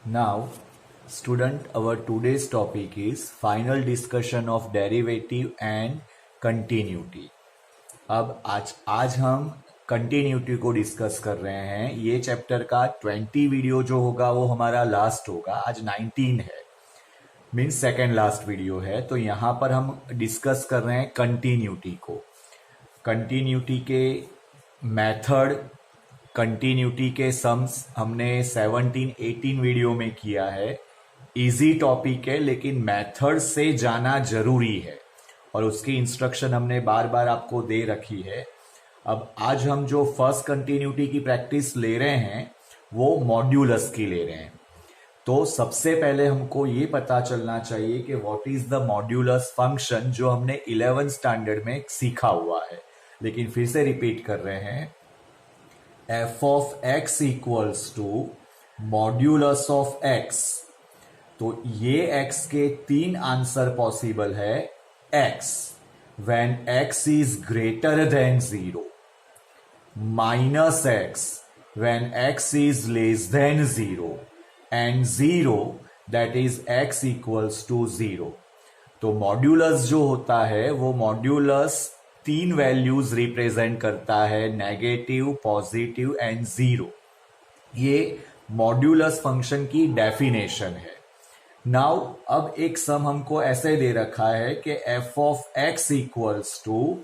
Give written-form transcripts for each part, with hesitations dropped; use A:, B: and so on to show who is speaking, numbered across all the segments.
A: Now, student, our today's topic is final discussion of derivative and continuity. अब आज हम continuity को discuss कर रहे हैं। ये चैप्टर का 20 वीडियो जो होगा वो हमारा लास्ट होगा। आज 19 है, मीन्स सेकेंड लास्ट वीडियो है। तो यहाँ पर हम डिस्कस कर रहे हैं कंटिन्यूटी को। कंटिन्यूटी के मेथड, कंटिन्यूटी के सम्स हमने 17-18 वीडियो में किया है। इजी टॉपिक है लेकिन मेथड से जाना जरूरी है और उसकी इंस्ट्रक्शन हमने बार बार आपको दे रखी है। अब आज हम जो फर्स्ट कंटिन्यूटी की प्रैक्टिस ले रहे हैं वो मॉड्यूलस की ले रहे हैं। तो सबसे पहले हमको ये पता चलना चाहिए कि what is the modulus function, जो हमने 11th स्टैंडर्ड में सीखा हुआ है। लेकिन फिर से रिपीट कर रहे हैं, f of x equals to modulus of x। तो ये x के 3 आंसर पॉसिबल है। x when x is greater than 0, minus x when x is less than 0, and 0 that is x equals to 0। तो modulus जो होता है वो modulus 3 values represent करता है, नेगेटिव, पॉजिटिव एंड 0। ये मॉड्यूलस फंक्शन की डेफिनेशन है। नाउ अब एक सम हमको ऐसे दे रखा है कि f of x equals to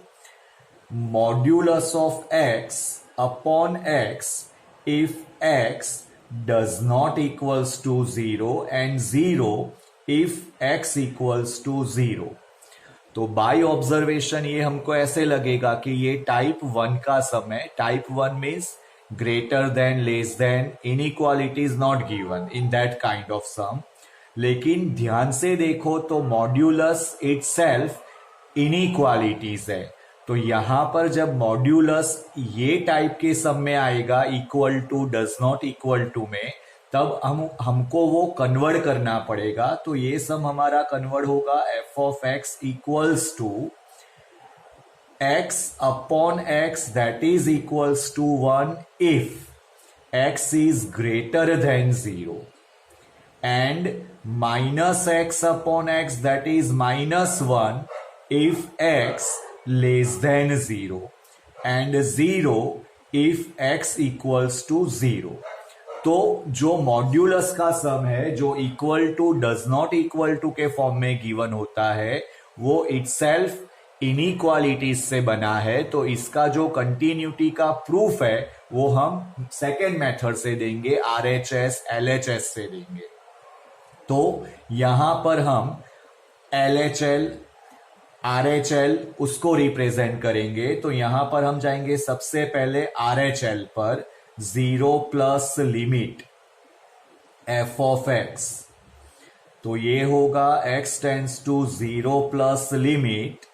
A: modulus of x upon x if x does not equals to 0 and 0 if x equals to 0। तो बाय ऑब्जर्वेशन ये हमको ऐसे लगेगा कि ये टाइप 1 का सम है। Type 1 means greater than, less than, inequality is not given in that kind of sum. लेकिन ध्यान से देखो तो मॉड्यूलस इटसेल्फ इनइक्वालिटीज है। तो यहां पर जब मॉड्यूलस ये टाइप के सम में आएगा, equal to, does not equal to में, तब हमको वो कन्वर्ट करना पड़ेगा। तो ये सम हमारा कन्वर्ट होगा f of x equals to x upon x that is equals to 1 if x is greater then 0 and minus x upon x that is minus 1 if x less than 0 and 0 if x equals to 0। तो जो modulus का sum है, जो equal to, does not equal to के form में given होता है, वो इटसेल्फ इनइक्वालिटीज से बना है। तो इसका जो कंटिन्यूटी का प्रूफ है वो हम सेकेंड मेथड से देंगे, RHS LHS से देंगे। तो यहां पर हम LHL RHL उसको रिप्रेजेंट करेंगे। तो यहां पर हम जाएंगे सबसे पहले RHL पर, 0 plus limit f of x। तो ये होगा x tends to 0 plus limit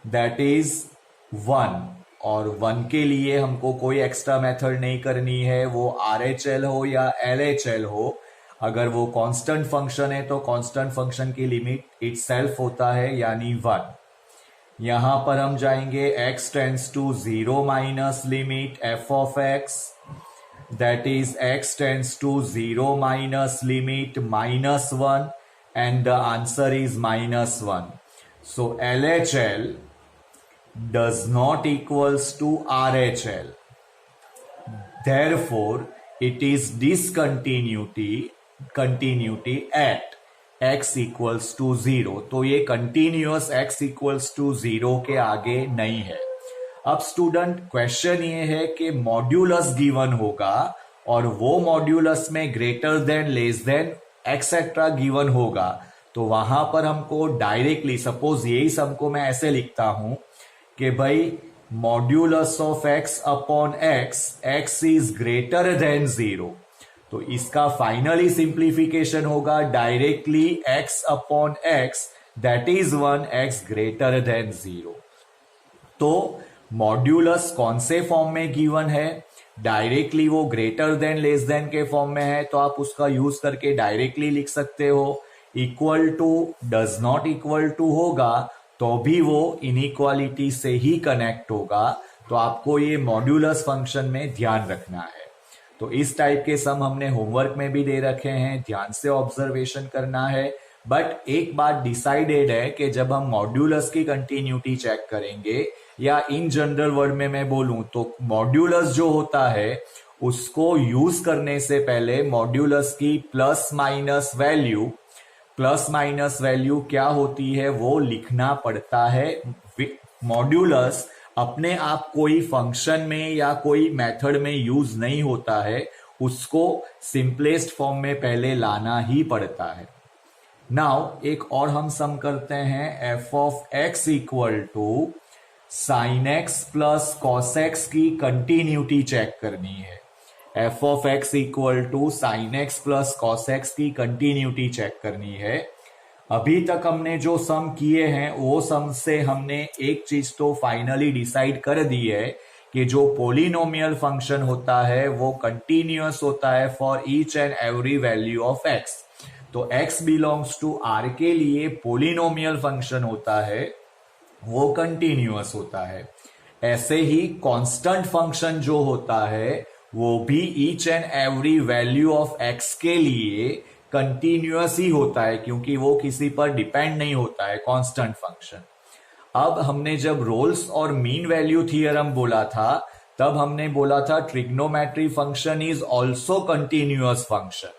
A: that is 1। और 1 के लिए हमको कोई एक्स्ट्रा मेथड नहीं करनी है, वो RHL हो या LHL हो। अगर वो कांस्टेंट फंक्शन है तो कांस्टेंट फंक्शन की लिमिट इटसेल्फ होता है, यानी 1। यहां पर हम जाएंगे x tends to 0 minus limit f of x that is x tends to 0 minus limit -1 and the answer is -1। So LHL does not equals to RHL, therefore it is continuity at x equals to 0। तो ये continuous x equals to 0 के आगे नहीं है। अब student question ये है कि मॉड्यूलस गिवन होगा और वो मॉड्यूलस में greater than, less then etcetera given होगा। तो वहां पर हमको डायरेक्टली, सपोज यही सबको मैं ऐसे लिखता हूं कि भाई modulus of x upon x is greater then 0। तो इसका फाइनली सिंप्लीफिकेशन होगा directly x upon x that is 1, x greater then 0। तो मॉड्यूलस कौन से फॉर्म में गिवन है? डायरेक्टली वो ग्रेटर देन, लेस देन के फॉर्म में है, तो आप उसका यूज करके डायरेक्टली लिख सकते हो। Equal to, does not equal to होगा तो भी वो इनइक्वालिटी से ही कनेक्ट होगा। तो आपको ये मॉड्यूलस फंक्शन में ध्यान रखना है। तो इस टाइप के सम हमने होमवर्क में भी दे रखे हैं, ध्यान से ऑब्जर्वेशन करना है। बट एक बात डिसाइडेड है कि जब हम मॉड्यूलस की कंटिन्यूटी चेक करेंगे, या इन जनरल वर्ड में मैं बोलूं तो मॉड्यूलस जो होता है उसको यूज करने से पहले मॉड्यूलस की प्लस माइनस वैल्यू क्या होती है वो लिखना पड़ता है। मॉड्यूलस अपने आप कोई फंक्शन में या कोई मेथड में यूज नहीं होता है, उसको सिंपलेस्ट फॉर्म में पहले लाना ही पड़ता है। नाउ एक और हम सम करते हैं, f of x equal to sine x plus cos x की कंटिन्यूटी चेक करनी है। F of x equal to sine x plus cos x की कंटिन्यूटी चेक करनी है। अभी तक हमने जो सम किए हैं वो सम से हमने एक चीज तो फाइनली डिसाइड कर दी है कि जो पोलिनोमियल फंक्शन होता है वो कंटिन्यूअस होता है for each and every value of x. तो x बिलोंग्स टू r के लिए पोलिनोमियल फंक्शन होता है वो कंटिन्यूअस होता है। ऐसे ही कांस्टेंट फंक्शन जो होता है वो भी each and every value of x के लिए कंटिन्यूअस ही होता है, क्योंकि वो किसी पर डिपेंड नहीं होता है, कांस्टेंट फंक्शन। अब हमने जब रोल्स और मीन वैल्यू थियरम बोला था तब हमने बोला था trigonometry function is also continuous function.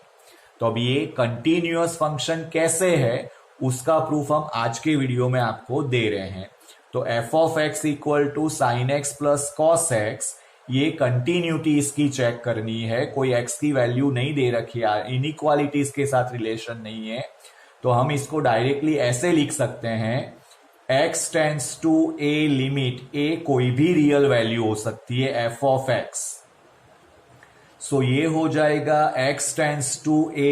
A: तो अब ये कंटिन्यूअस फंक्शन कैसे है उसका प्रूफ हम आज के वीडियो में आपको दे रहे हैं। तो f of x equal to sine x plus cos x, ये कंटिन्यूटी इसकी चेक करनी है। कोई एक्स की वैल्यू नहीं दे रखी है, इनइक्वालिटीज के साथ रिलेशन नहीं है, तो हम इसको डायरेक्टली ऐसे लिख सकते हैं, x tends to a limit a कोई भी रियल वैल्यू हो सकती है एफ ऑफ एक्स। सो ये हो जाएगा x tends to a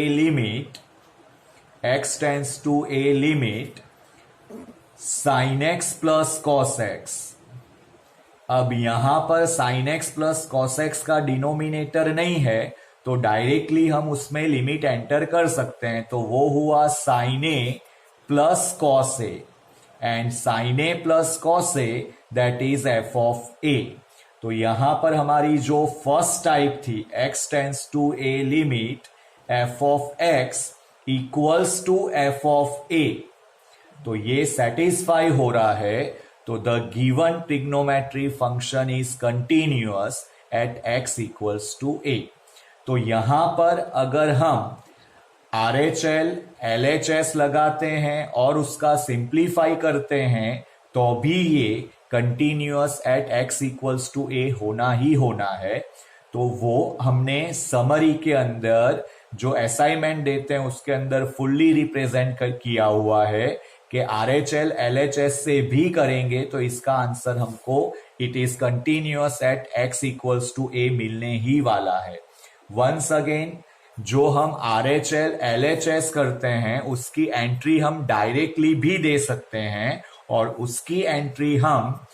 A: limit sine x plus cos x. अब यहां पर sine x plus cos x का डिनोमिनेटर नहीं है तो डायरेक्टली हम उसमें लिमिट एंटर कर सकते हैं। तो वो हुआ sine a plus cos a, and sine a plus cos a that is f of a. तो यहां पर हमारी जो फर्स्ट टाइप थी x tends to a limit f of x equals to f of a, तो ये satisfy हो रहा है। तो the given trigonometry function is continuous at x equals to a. तो यहां पर अगर हम RHL LHS लगाते हैं और उसका सिंप्लीफाई करते हैं तो भी ये continuous at x equals to a होना ही होना है। तो वो हमने समरी के अंदर जो असाइनमेंट देते हैं उसके अंदर फुल्ली रिप्रेजेंट किया हुआ है कि RHL LHS से भी करेंगे तो इसका आंसर हमको it is continuous at x equals to a मिलने ही वाला है। वंस अगेन, जो हम RHL LHS करते हैं उसकी एंट्री हम डायरेक्टली भी दे सकते हैं, और उसकी एंट्री हम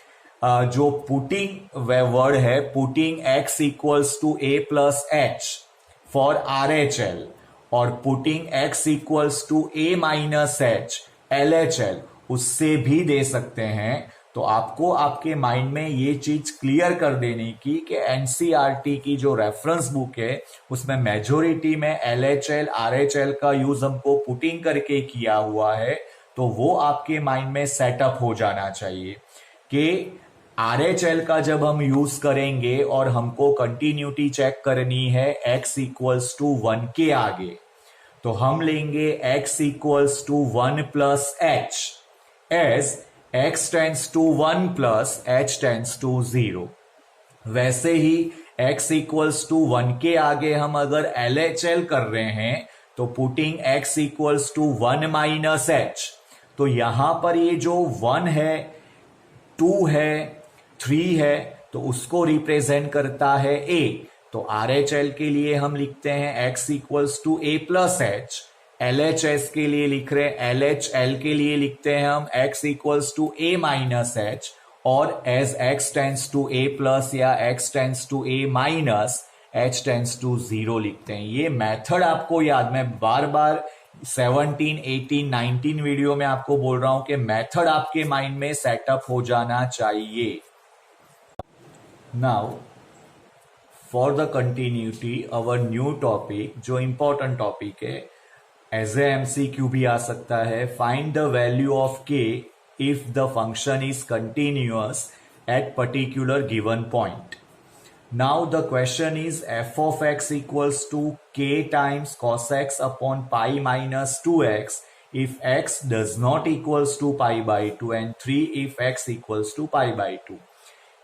A: जो पुटिंग वर्ड है, putting x equals to a plus h for RHL और putting x equals to a minus h LHL, उससे भी दे सकते हैं। तो आपको आपके माइंड में ये चीज क्लियर कर देने की कि एनसीईआरटी की जो रेफरेंस बुक है उसमें मेजोरिटी में LHL RHL का यूज हमको पुटिंग करके किया हुआ है। तो वो आपके माइंड में सेटअप हो जाना चाहिए कि RHL का जब हम यूज करेंगे और हमको कंटिन्यूटी चेक करनी है x इक्वल्स टू 1 के आगे, तो हम लेंगे x equals to 1 plus h as x tends to 1 plus h tends to 0। वैसे ही x इक्वल्स टू 1 के आगे हम अगर LHL कर रहे हैं तो putting x equals to 1 minus h, तो यहां पर ये जो 1 है, 2 है, 3 है, तो उसको रिप्रेजेंट करता है a। तो RHL के लिए हम लिखते हैं x equals to a plus h, LHS के लिए लिख रहे हैं, LHL के लिए लिखते हैं हम x equals to a minus h, और as x tends to a plus या x tends to a minus h tends to 0 लिखते हैं। ये मेथड आपको याद, मैं बार बार 17, 18, 19 वीडियो में आपको बोल रहा हूं कि मेथड आपके माइंड में सेटअप हो जाना चाहिए। Now for the continuity our new topic, जो इंपॉर्टेंट टॉपिक है, एज ए MCQ भी आ सकता है. Find the value of k if the function is continuous at particular given point. Now the question is f of x equals to k times cos x upon pi minus 2x if x does not equals to pi by 2 and 3 if x equals to pi by 2.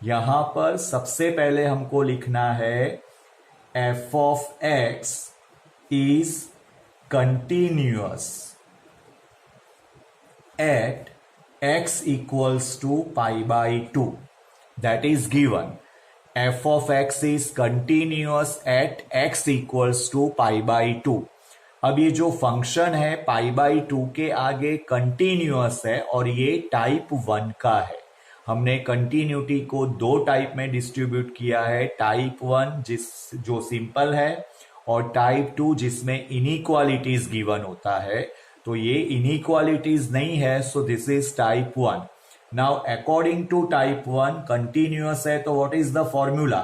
A: यहां पर सबसे पहले हमको लिखना है f of x is continuous at x equals to pi by 2. That is given. f of x is continuous at x equals to pi by 2. अब ये जो फंक्शन है पाई बाई 2 के आगे कंटिन्यूअस है और ये टाइप 1 का है. हमने कंटिन्यूटी को दो टाइप में डिस्ट्रीब्यूट किया है, टाइप 1 जो सिंपल है और टाइप 2 जिसमें इनइक्वालिटीज गिवन होता है. तो ये इनइक्वालिटीज नहीं है, सो this is type 1. Now according to type 1 continuous है, तो what is the formula?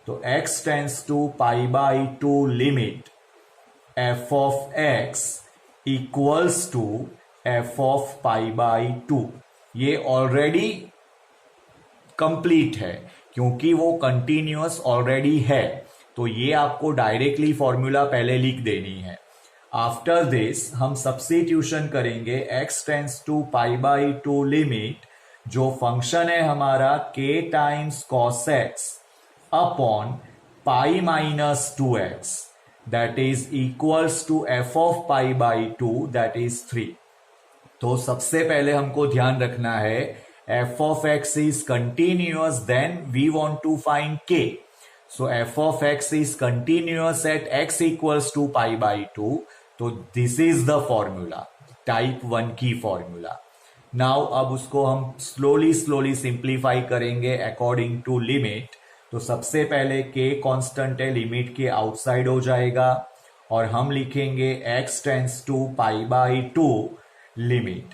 A: तो x tends to pi by 2 limit f of x equals to f of pi by 2. ये ऑलरेडी कंप्लीट है क्योंकि वो कंटिन्यूअस ऑलरेडी है, तो ये आपको डायरेक्टली फॉर्मूला पहले लिख देनी है. आफ्टर दिस हम सब्स्टिट्यूशन करेंगे. x tends to pi by 2 limit, जो फंक्शन है हमारा k times cos x upon pi minus 2x that is equals to f of pi by 2 that is 3. तो सबसे पहले हमको ध्यान रखना है f of x is continuous, then we want to find k. So f of x is continuous at x equals to pi by 2. तो this is the formula, type 1 की formula. Now अब उसको हम स्लोली सिंप्लीफाई करेंगे according to limit. तो सबसे पहले k constant है, लिमिट के आउटसाइड हो जाएगा और हम लिखेंगे x tends to pi by 2 limit.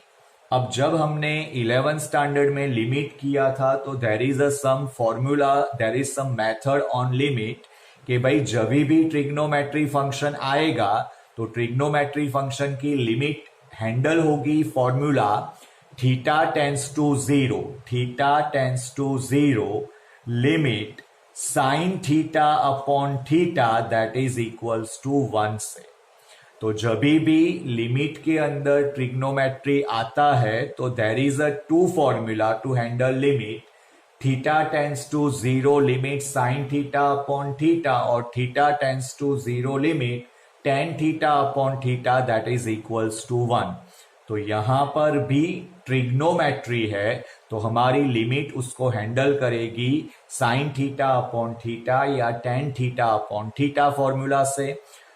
A: अब जब हमने 11th स्टैंडर्ड में लिमिट किया था तो there is a some formula, there is some method on limit कि भाई जब भी ट्रिग्नोमेट्री फंक्शन आएगा तो ट्रिग्नोमेट्री फंक्शन की लिमिट हैंडल होगी formula theta tends to 0, theta tends to 0 limit sine theta upon theta that is equals to 1 से. तो जब भी लिमिट के अंदर ट्रिग्नोमेट्री आता है तो there is a two formula to handle limit. Theta tends to 0 limit sine theta upon theta और theta tends to 0 limit tan theta upon theta that is equals to 1. तो यहां पर भी ट्रिग्नोमेट्री है तो हमारी लिमिट उसको हैंडल करेगी साइन थीटा अपॉन थीटा या ten theta upon theta formula से.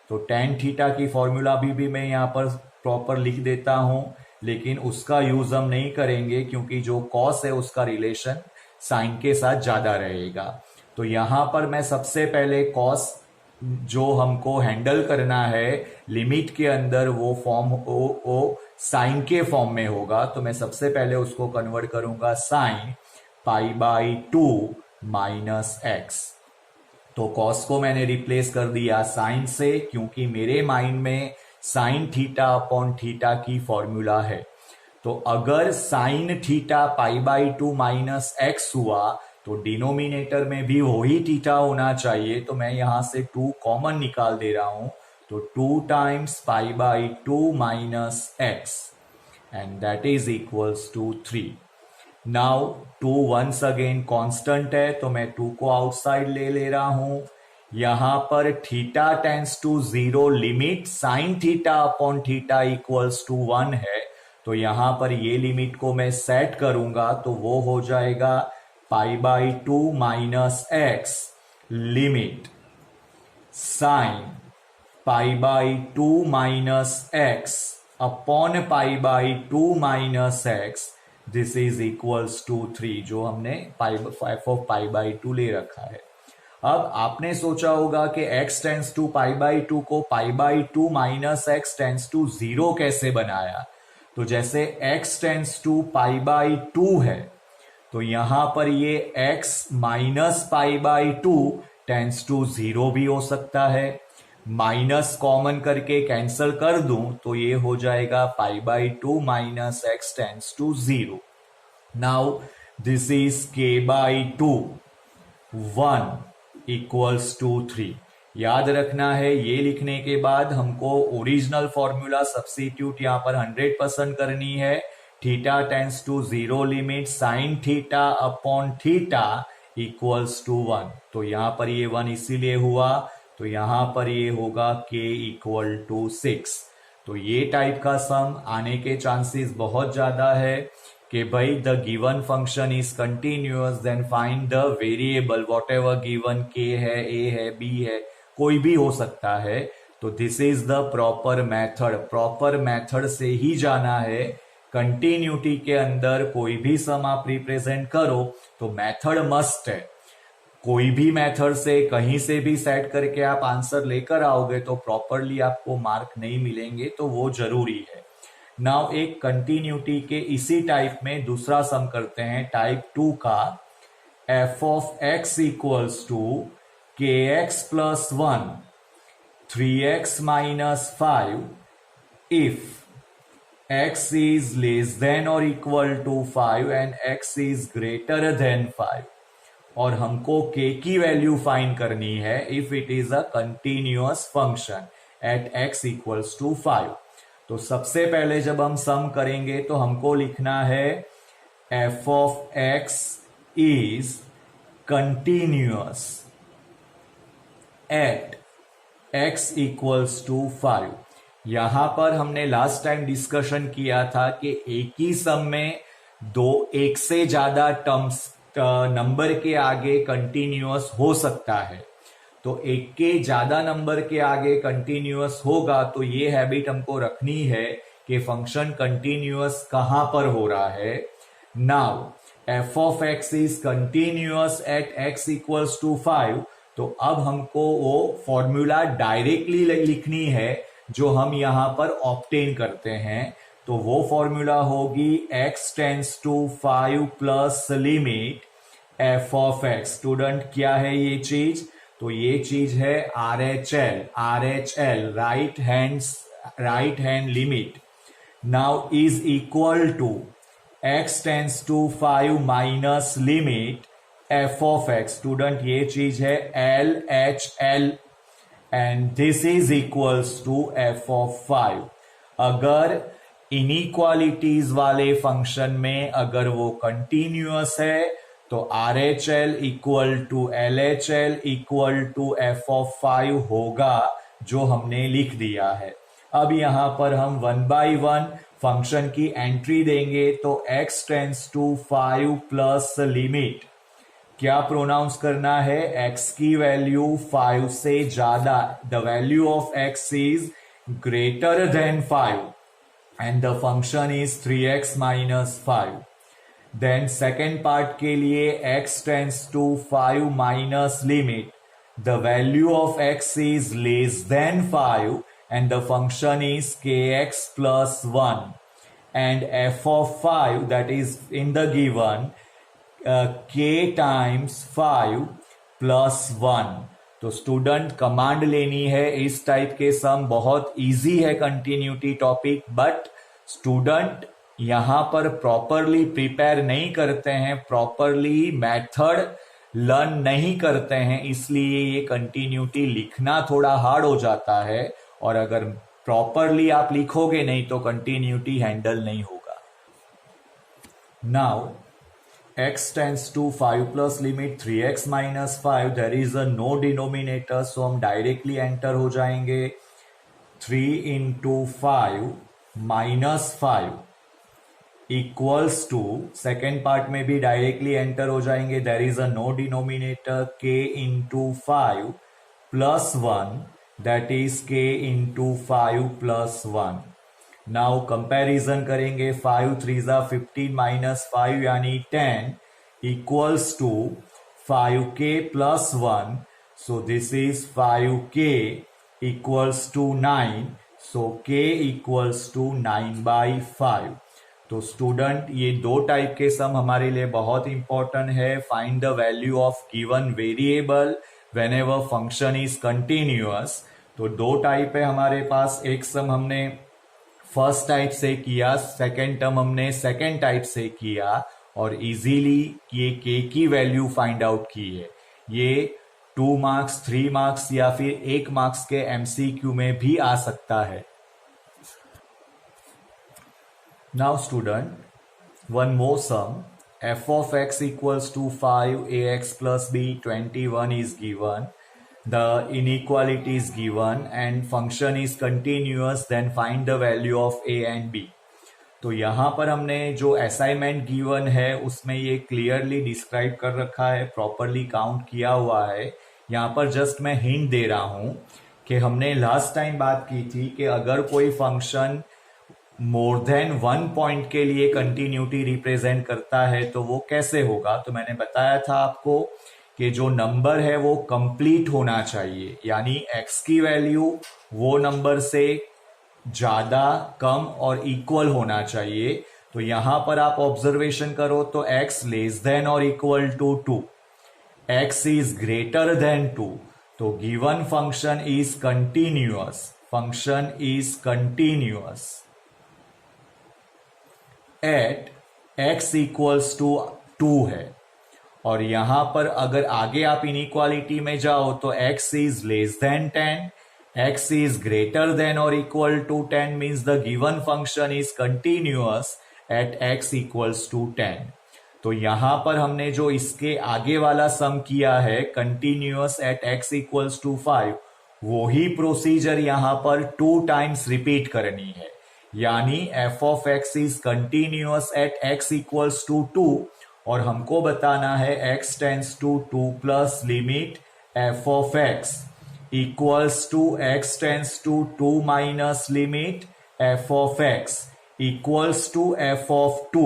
A: तो टेन थीटा की फॉर्मूला भी मैं यहाँ पर प्रॉपर लिख देता हूं, लेकिन उसका यूज हम नहीं करेंगे क्योंकि जो कॉस है उसका रिलेशन साइन के साथ ज्यादा रहेगा. तो यहां पर मैं सबसे पहले कॉस जो हमको हैंडल करना है लिमिट के अंदर वो फॉर्म वो साइन के फॉर्म में होगा. तो मैं सबसे पहले उसको कन्वर्ट करूंगा sign pi by 2 minus x. तो कॉस को मैंने रिप्लेस कर दिया साइन से क्योंकि मेरे माइंड में साइन थीटा अपॉन थीटा की फॉर्मूला है. तो अगर sine theta pi by 2 minus x हुआ तो डिनोमिनेटर में भी वही थीटा होना चाहिए. तो मैं यहां से 2 कॉमन निकाल दे रहा हूं. तो 2 times pi by 2 minus x and that is equals to 3. Now 2 once again constant है तो मैं 2 को आउटसाइड ले रहा हूं. यहां पर theta tends to 0 limit sine theta upon theta equals to 1 है. तो यहां पर ये लिमिट को मैं सेट करूंगा तो वो हो जाएगा pi by 2 minus x limit sine pi by 2 minus x upon pi by 2 minus x this is equals to 3, जो हमने एफ ऑफ पाई बाई 2 ले रखा है. अब आपने सोचा होगा कि x tends to pi by 2 को pi by 2 minus x tends to 0 कैसे बनाया. तो जैसे x tends to pi by 2 है तो यहां पर ये x minus pi by 2 tends to 0 भी हो सकता है। माइनस कॉमन करके कैंसल कर दूं तो ये हो जाएगा π/2 minus x tends to 0। Now this is k/2 1 equals to 3। याद रखना है, ये लिखने के बाद हमको ओरिजिनल फॉर्मूला सब्स्टिट्यूट यहाँ पर 100% करनी है। Theta tends to 0 limit sine theta upon theta equals to 1। तो यहाँ पर ये 1 इसीलिए हुआ, तो यहाँ पर ये होगा k इक्वल टू 6। तो ये टाइप का सम आने के चांसेस बहुत ज्यादा है कि भाई the given function is continuous, then find the variable whatever given k है, a है, b है, कोई भी हो सकता है। तो this is the proper method. Proper method से ही जाना है। कंटिन्यूटी के अंदर कोई भी सम आप रिप्रेजेंट करो तो मेथड मस्ट है। कोई भी मेथड से कहीं से भी सेट करके आप आंसर लेकर आओगे तो प्रॉपरली आपको मार्क नहीं मिलेंगे, तो वो जरूरी है। नाउ एक कंटिन्यूटी के इसी टाइप में दूसरा सम करते हैं, टाइप 2 का। f of x equals to kx plus 1 3x minus 5 if x is less than or equal to 5 and x is greater than 5। और हमको k की वैल्यू फाइंड करनी है if it is a continuous function at x equals to 5। तो सबसे पहले जब हम सम करेंगे तो हमको लिखना है f of x is continuous at x equals to 5। यहां पर हमने लास्ट टाइम डिस्कशन किया था कि एक ही सम में एक से ज्यादा टर्म्स नंबर के आगे कंटिन्यूअस हो सकता है। तो एक के ज्यादा नंबर के आगे कंटिन्यूअस होगा तो ये हैबिट हमको रखनी है कि फंक्शन कंटिन्यूअस कहां पर हो रहा है। Now f of x is continuous at x equals to 5। तो अब हमको वो फॉर्मूला डायरेक्टली लिखनी है जो हम यहां पर ऑब्टेन करते हैं। तो वो फॉर्मूला होगी x tends to 5 plus limit f of x। Student क्या है ये चीज? तो ये चीज है RHL right hand limit. Now is equal to x tends to 5 minus limit f of x। Student ये चीज है LHL and this is equals to f of 5। अगर इनइक्वालिटीज वाले फंक्शन में अगर वो कंटिन्यूअस है तो RHL equal to LHL equal to f of 5 होगा, जो हमने लिख दिया है। अब यहां पर हम 1 बाय 1 फंक्शन की एंट्री देंगे तो x tends to 5 plus limit क्या प्रोनाउंस करना है? x की वैल्यू 5 से ज्यादा, the value of x is greater than 5 and the function is 3x minus 5. Then second part के लिए x tends to 5 minus limit. The value of x is less than 5 and the function is kx plus 1. And f of 5 that is in the given k times 5 plus 1. तो student command लेनी है। इस type के सम बहुत easy है continuity topic, but student यहां पर properly prepare नहीं करते हैं, प्रॉपरली मेथड लर्न नहीं करते हैं, इसलिए ये कंटिन्यूटी लिखना थोड़ा हार्ड हो जाता है। और अगर प्रॉपरली आप लिखोगे नहीं तो कंटिन्यूटी हैंडल नहीं होगा। Now x tends to 5 plus limit 3x minus 5, there is a no denominator, so हम डायरेक्टली एंटर हो जाएंगे 3 into 5 minus 5 equals to, second part में भी डायरेक्टली एंटर हो जाएंगे, there is a no denominator k into 5 plus 1 that is k into 5 plus 1। Now comparison करेंगे 5 3 15 minus 5 यानी 10 equals to 5k plus 1। So this is 5k equals to 9। So k equals to 9/5। तो student ये दो type के सम हमारे लिए बहुत important है। Find the value of given variable whenever function is continuous। तो दो टाइप है हमारे पास, एक सम हमने फर्स्ट टाइप से किया, सेकेंड टर्म हमने सेकेंड टाइप से किया और इजीली ये के की वैल्यू फाइंड आउट की है। ये 2 मार्क्स, 3 मार्क्स या फिर 1 मार्क्स के एमसीक्यू में भी आ सकता है। Now student, one more sum, f of x equals to 5ax plus b, 21 is given, the inequality is given and function is continuous, then find the value of a and b। तो यहाँ पर हमने जो assignment given है उसमें ये clearly describe कर रखा है, प्रॉपरली काउंट किया हुआ है। यहाँ पर जस्ट मैं हिंट दे रहा हूँ कि हमने लास्ट टाइम बात की थी कि अगर कोई फंक्शन मोर देन 1 पॉइंट के लिए कंटिन्यूटी रिप्रेजेंट करता है तो वो कैसे होगा। तो मैंने बताया था आपको कि जो नंबर है वो कंप्लीट होना चाहिए, यानी x की वैल्यू वो नंबर से ज्यादा, कम और इक्वल होना चाहिए। तो यहां पर आप ऑब्जर्वेशन करो तो x लेस देन और equal to 2, x is greater than 2, तो given function is continuous, function is continuous at x equals to 2 है। और यहां पर अगर आगे आप इनइक्वालिटी में जाओ तो x is less than 10, x is greater than or equal to 10 means the given function is continuous at x equals to 10। तो यहां पर हमने जो इसके आगे वाला सम किया है continuous at x equals to 5, वो ही प्रोसीजर यहां पर 2 टाइम्स रिपीट करनी है, यानी f of x is continuous at x equals to 2 और हमको बताना है x tends to 2 plus limit f of x equals to x tends to 2 minus limit f of x equals to f of 2।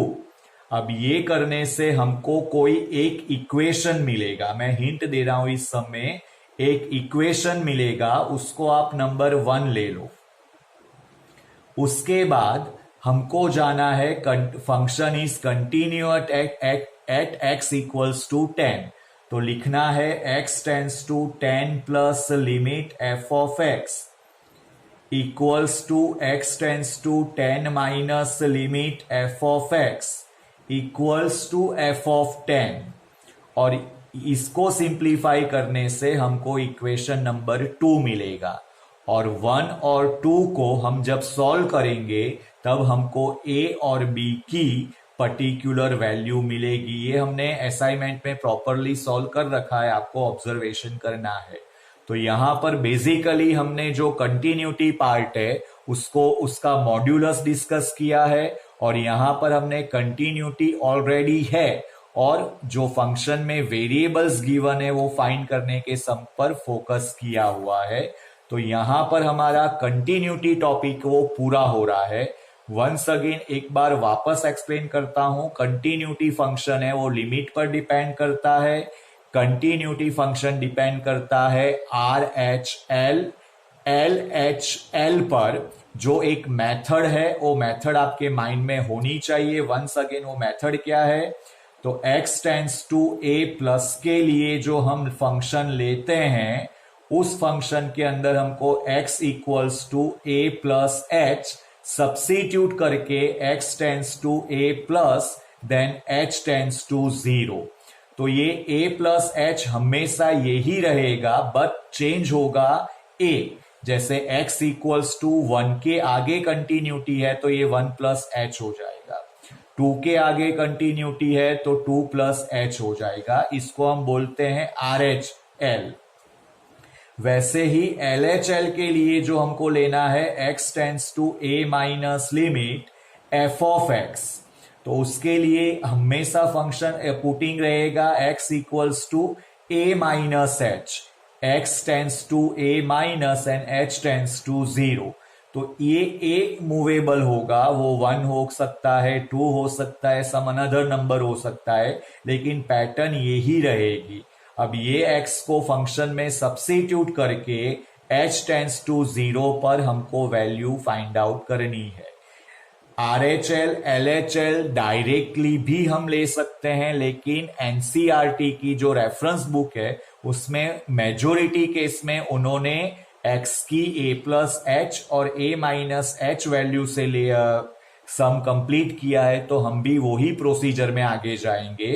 A: अब ये करने से हमको कोई एक इक्वेशन मिलेगा, मैं हिंट दे रहा हूं इस समय, एक इक्वेशन मिलेगा, उसको आप नंबर 1 ले लो। उसके बाद हमको जाना है function is continuous at x equals to 10। तो लिखना है x tends to 10 plus limit f of x equals to x tends to 10 minus limit f of x equals to f of 10। और इसको सिंप्लीफाई करने से हमको इक्वेशन नंबर 2 मिलेगा और 1 और 2 को हम जब सॉल्व करेंगे तब हमको a और b की पर्टिकुलर वैल्यू मिलेगी। ये हमने असाइनमेंट में प्रॉपरली सॉल्व कर रखा है, आपको ऑब्जर्वेशन करना है। तो यहां पर बेसिकली हमने जो कंटिन्यूटी पार्ट है उसको, उसका मॉड्यूलस डिस्कस किया है और यहां पर हमने कंटिन्यूटी ऑलरेडी है और जो फंक्शन में वेरिएबल्स गिवन है वो फाइंड करने के सम पर फोकस किया हुआ है। तो यहां पर हमारा कंटिन्यूटी टॉपिक वो पूरा हो रहा है। वंस अगेन एक बार वापस एक्सप्लेन करता हूं, कंटिन्यूटी फंक्शन है वो लिमिट पर डिपेंड करता है। कंटिन्यूटी फंक्शन डिपेंड करता है RHL LHL पर। जो एक मेथड है वो मेथड आपके माइंड में होनी चाहिए। वंस अगेन वो मेथड क्या है, तो x tends to a plus के लिए जो हम फंक्शन लेते हैं उस फंक्शन के अंदर हमको x equals to a plus h substitute करके x tends to a plus then h tends to 0। तो ये a प्लस h हमेशा यही रहेगा, बट चेंज होगा a। जैसे x इक्वल्स टू 1 के आगे कंटिन्यूटी है तो ये 1 प्लस h हो जाएगा, 2 के आगे कंटिन्यूटी है तो 2 प्लस h हो जाएगा। इसको हम बोलते हैं RHL। वैसे ही LHL के लिए जो हमको लेना है x tends to a minus limit f of x, तो उसके लिए हमेशा फंक्शन पुटिंग रहेगा x equals to a minus h, x tends to a minus and h tends to 0। तो ये एक मूवेबल होगा, वो 1 हो सकता है, 2 हो सकता है, सम अनदर नंबर हो सकता है, लेकिन पैटर्न यही रहेगी। अब ये x को फंक्शन में सब्स्टिट्यूट करके h टेंस टू 0 पर हमको वैल्यू फाइंड आउट करनी है। RHL, LHL डायरेक्टली भी हम ले सकते हैं, लेकिन एनसीईआरटी की जो रेफरेंस बुक है उसमें मेजोरिटी केस में उन्होंने x की a प्लस एच और a माइनस एच वैल्यू से ले सम कंप्लीट किया है, तो हम भी वही प्रोसीजर में आगे जाएंगे।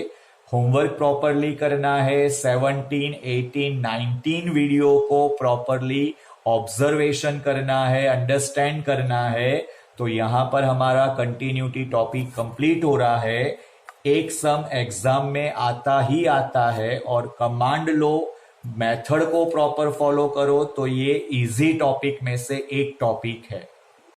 A: होमवर्क प्रॉपरली करना है, 17, 18, 19 वीडियो को प्रॉपरली ऑब्जर्वेशन करना है, अंडरस्टैंड करना है। तो यहां पर हमारा कंटिन्यूटी टॉपिक कंप्लीट हो रहा है। एक सम एग्जाम में आता ही आता है और कमांड लो, मेथड को प्रॉपर फॉलो करो तो ये इजी टॉपिक में से एक टॉपिक है।